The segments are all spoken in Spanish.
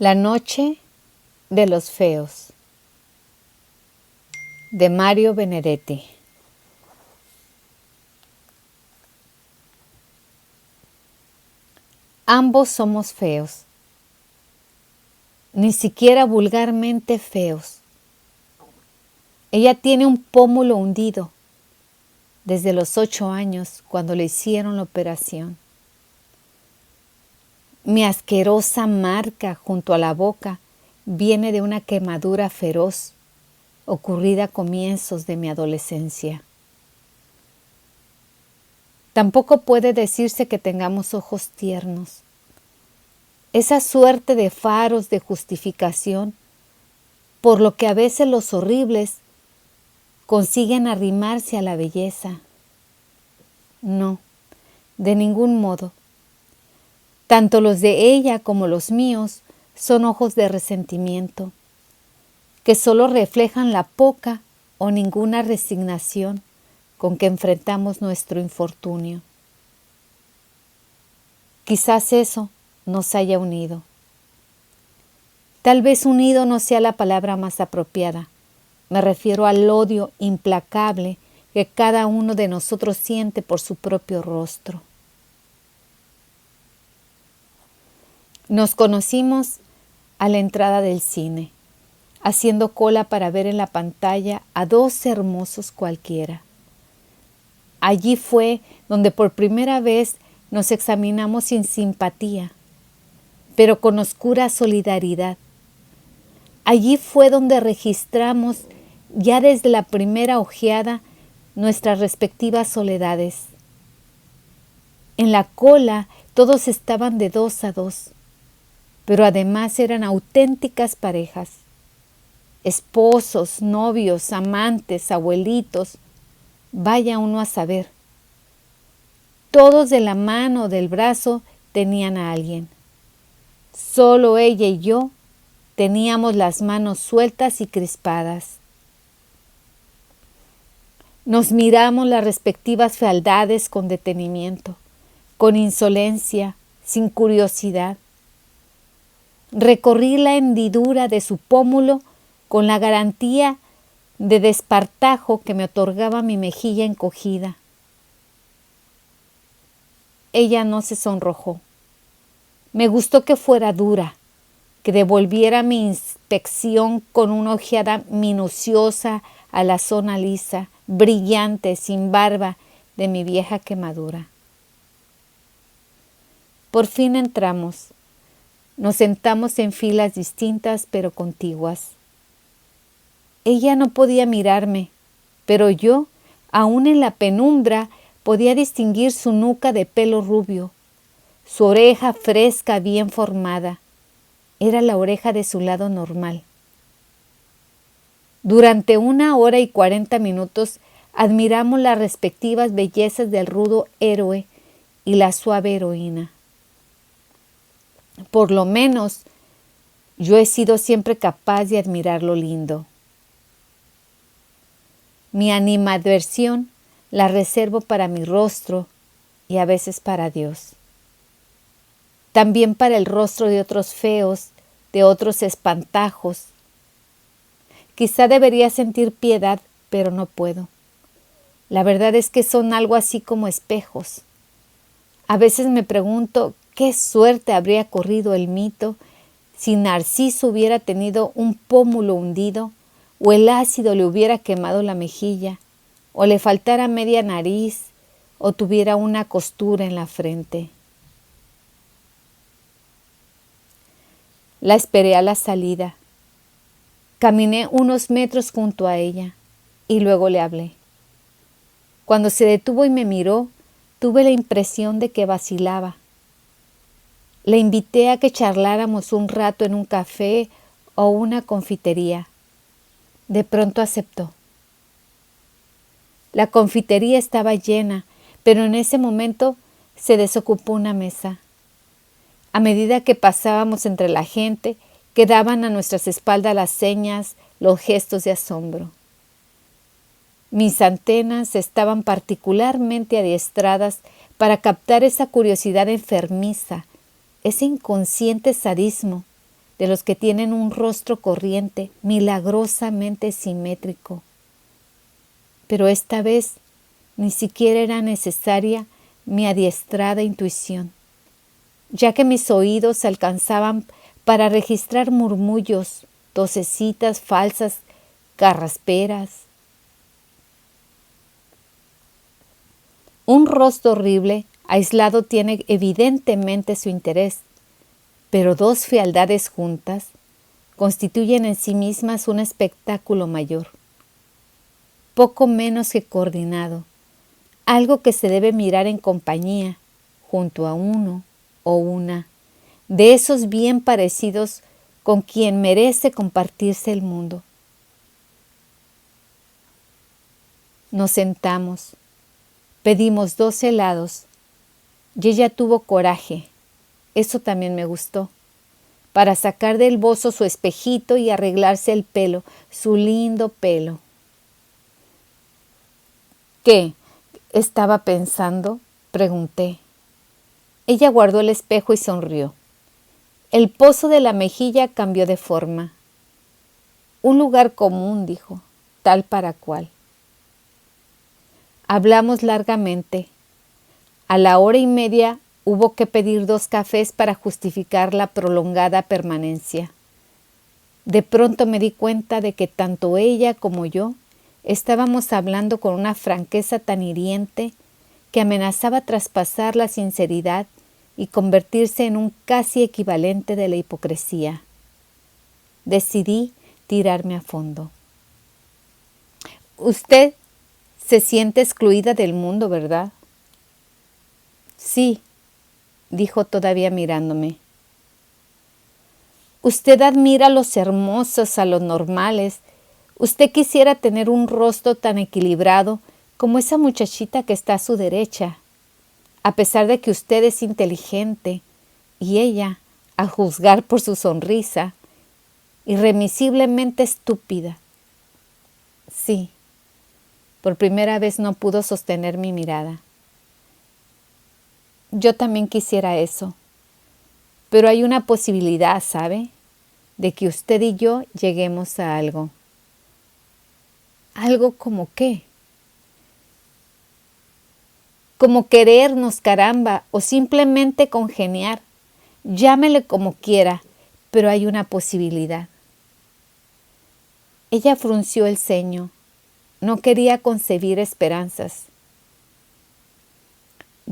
La noche de los feos, de Mario Benedetti. Ambos somos feos, ni siquiera vulgarmente feos. Ella tiene un pómulo hundido desde los 8 años cuando le hicieron la operación. Mi asquerosa marca junto a la boca viene de una quemadura feroz ocurrida a comienzos de mi adolescencia. Tampoco puede decirse que tengamos ojos tiernos. Esa suerte de faros de justificación por lo que a veces los horribles consiguen arrimarse a la belleza. No, de ningún modo. Tanto los de ella como los míos son ojos de resentimiento, que solo reflejan la poca o ninguna resignación con que enfrentamos nuestro infortunio. Quizás eso nos haya unido. Tal vez unido no sea la palabra más apropiada. Me refiero al odio implacable que cada uno de nosotros siente por su propio rostro. Nos conocimos a la entrada del cine, haciendo cola para ver en la pantalla a dos hermosos cualquiera. Allí fue donde por primera vez nos examinamos sin simpatía, pero con oscura solidaridad. Allí fue donde registramos, ya desde la primera ojeada, nuestras respectivas soledades. En la cola todos estaban de 2 a 2, pero además eran auténticas parejas. Esposos, novios, amantes, abuelitos, vaya uno a saber. Todos de la mano o del brazo tenían a alguien. Solo ella y yo teníamos las manos sueltas y crispadas. Nos miramos las respectivas fealdades con detenimiento, con insolencia, sin curiosidad. Recorrí la hendidura de su pómulo con la garantía de despartajo que me otorgaba mi mejilla encogida. Ella no se sonrojó. Me gustó que fuera dura, que devolviera mi inspección con una ojeada minuciosa a la zona lisa, brillante, sin barba, de mi vieja quemadura. Por fin entramos. Nos sentamos en filas distintas pero contiguas. Ella no podía mirarme, pero yo, aún en la penumbra, podía distinguir su nuca de pelo rubio, su oreja fresca bien formada. Era la oreja de su lado normal. Durante 1 hora y 40 minutos admiramos las respectivas bellezas del rudo héroe y la suave heroína. Por lo menos, yo he sido siempre capaz de admirar lo lindo. Mi animadversión la reservo para mi rostro y a veces para Dios. También para el rostro de otros feos, de otros espantajos. Quizá debería sentir piedad, pero no puedo. La verdad es que son algo así como espejos. A veces me pregunto qué suerte habría corrido el mito si Narciso hubiera tenido un pómulo hundido, o el ácido le hubiera quemado la mejilla, o le faltara media nariz, o tuviera una costura en la frente. La esperé a la salida. Caminé unos metros junto a ella y luego le hablé. Cuando se detuvo y me miró, tuve la impresión de que vacilaba. Le invité a que charláramos un rato en un café o una confitería. De pronto aceptó. La confitería estaba llena, pero en ese momento se desocupó una mesa. A medida que pasábamos entre la gente, quedaban a nuestras espaldas las señas, los gestos de asombro. Mis antenas estaban particularmente adiestradas para captar esa curiosidad enfermiza, ese inconsciente sadismo de los que tienen un rostro corriente, milagrosamente simétrico. Pero esta vez ni siquiera era necesaria mi adiestrada intuición, ya que mis oídos alcanzaban para registrar murmullos, tosecitas falsas, carrasperas. Un rostro horrible, aislado, tiene evidentemente su interés, pero dos fealdades juntas constituyen en sí mismas un espectáculo mayor, poco menos que coordinado, algo que se debe mirar en compañía, junto a uno o una, de esos bien parecidos con quien merece compartirse el mundo. Nos sentamos, pedimos 2 helados y ella tuvo coraje, eso también me gustó, para sacar del bozo su espejito y arreglarse el pelo, su lindo pelo. ¿Qué estaba pensando?, pregunté. Ella guardó el espejo y sonrió. El pozo de la mejilla cambió de forma. Un lugar común, dijo, tal para cual. Hablamos largamente. A la 1:30 hubo que pedir 2 cafés para justificar la prolongada permanencia. De pronto me di cuenta de que tanto ella como yo estábamos hablando con una franqueza tan hiriente que amenazaba traspasar la sinceridad y convertirse en un casi equivalente de la hipocresía. Decidí tirarme a fondo. Usted se siente excluida del mundo, ¿verdad? Sí, dijo todavía mirándome. Usted admira a los hermosos, a los normales. Usted quisiera tener un rostro tan equilibrado como esa muchachita que está a su derecha, a pesar de que usted es inteligente y ella, a juzgar por su sonrisa, irremisiblemente estúpida. Sí, por primera vez no pudo sostener mi mirada. Yo también quisiera eso, pero hay una posibilidad, ¿sabe?, de que usted y yo lleguemos a algo. ¿Algo como qué? Como querernos, caramba, o simplemente congeniar. Llámele como quiera, pero hay una posibilidad. Ella frunció el ceño. No quería concebir esperanzas.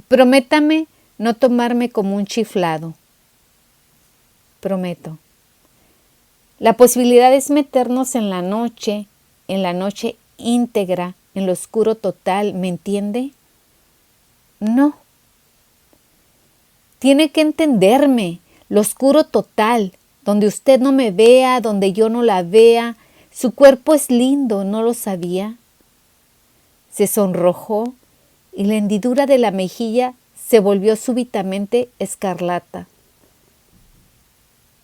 Prométame no tomarme como un chiflado. Prometo. La posibilidad es meternos en la noche íntegra, en lo oscuro total, ¿me entiende? No. Tiene que entenderme, lo oscuro total, donde usted no me vea, donde yo no la vea. Su cuerpo es lindo, ¿no lo sabía? Se sonrojó y la hendidura de la mejilla se volvió súbitamente escarlata.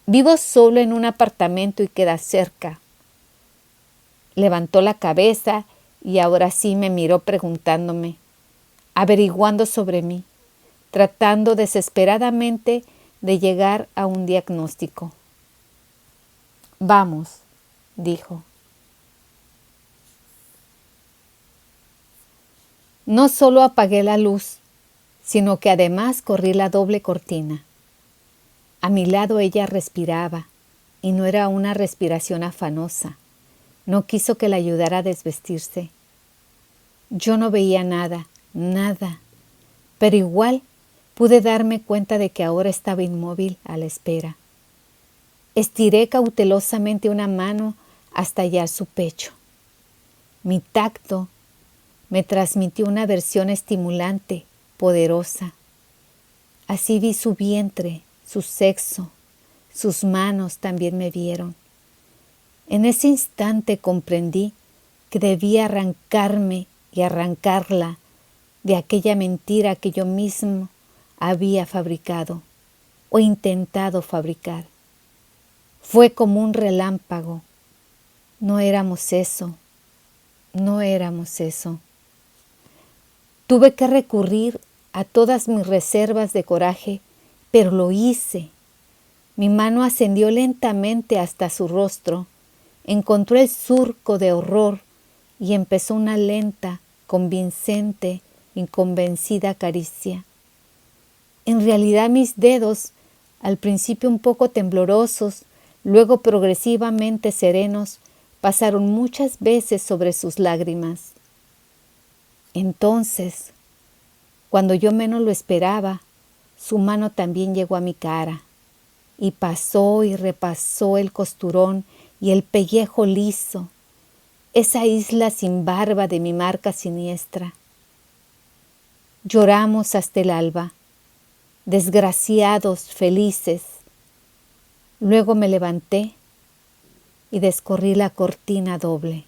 Vivo solo en un apartamento y queda cerca. Levantó la cabeza y ahora sí me miró preguntándome, averiguando sobre mí, tratando desesperadamente de llegar a un diagnóstico. Vamos, dijo. No solo apagué la luz, sino que además corrí la doble cortina. A mi lado ella respiraba, y no era una respiración afanosa. No quiso que la ayudara a desvestirse. Yo no veía nada, pero igual pude darme cuenta de que ahora estaba inmóvil a la espera. Estiré cautelosamente una mano hasta hallar su pecho. Mi tacto me transmitió una aversión estimulante, poderosa. Así vi su vientre, su sexo, sus manos también me vieron. En ese instante comprendí que debía arrancarme y arrancarla de aquella mentira que yo mismo había fabricado o intentado fabricar. Fue como un relámpago. No éramos eso. Tuve que recurrir a todas mis reservas de coraje, pero lo hice. Mi mano ascendió lentamente hasta su rostro, encontró el surco de horror y empezó una lenta, convincente, inconvencida caricia. En realidad mis dedos, al principio un poco temblorosos, luego progresivamente serenos, pasaron muchas veces sobre sus lágrimas. Entonces, cuando yo menos lo esperaba, su mano también llegó a mi cara y pasó y repasó el costurón y el pellejo liso, esa isla sin barba de mi marca siniestra. Lloramos hasta el alba, desgraciados, felices. Luego me levanté y descorrí la cortina doble.